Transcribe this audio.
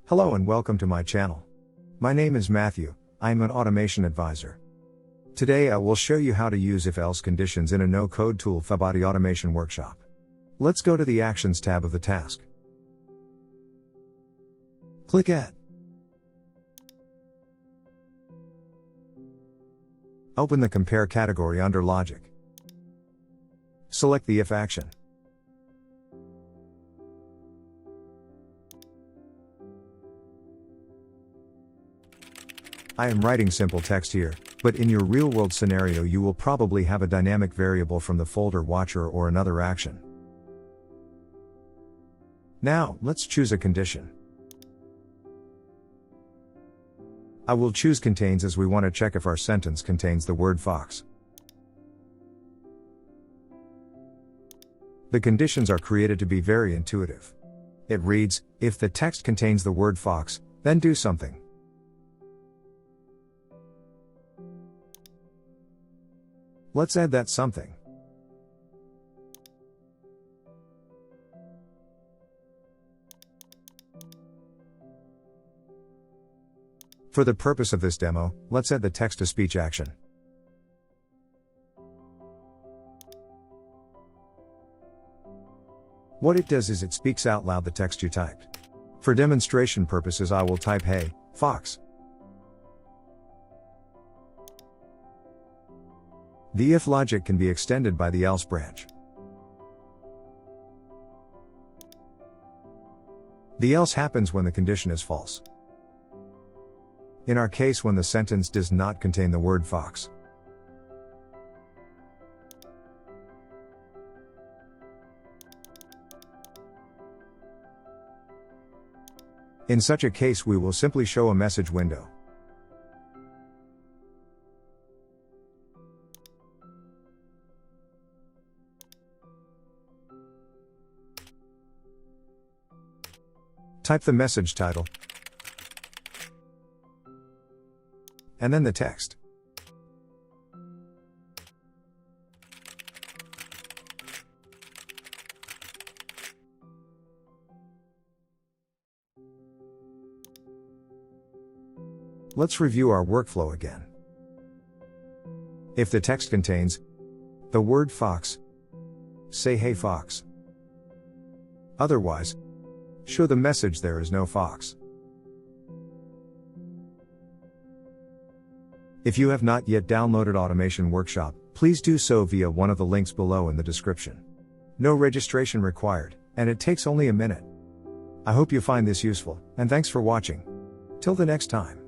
Hello and welcome to my channel. My name is Matthew, I am an automation advisor. Today I will show you how to use if-else conditions in a no-code tool for Body Automation Workshop. Let's go to the Actions tab of the task. Click Add. Open the Compare category under Logic. Select the if action. I am writing simple text here, but in your real-world scenario you will probably have a dynamic variable from the folder watcher or another action. Now, let's choose a condition. I will choose contains as we want to check if our sentence contains the word fox. The conditions are created to be very intuitive. It reads, if the text contains the word fox, then do something. Let's add that something. For the purpose of this demo, let's add the text-to-speech action. What it does is it speaks out loud the text you typed. For demonstration purposes I will type "Hey, fox." The if logic can be extended by the else branch. The else happens when the condition is false. In our case, when the sentence does not contain the word fox. In such a case we will simply show a message window. Type the message title, and then the text. Let's review our workflow again. If the text contains the word fox, say "Hey fox." Otherwise, show the message "There is no fox." If you have not yet downloaded Automation Workshop, please do so via one of the links below in the description. No registration required, and it takes only a minute. I hope you find this useful, and thanks for watching. Till the next time.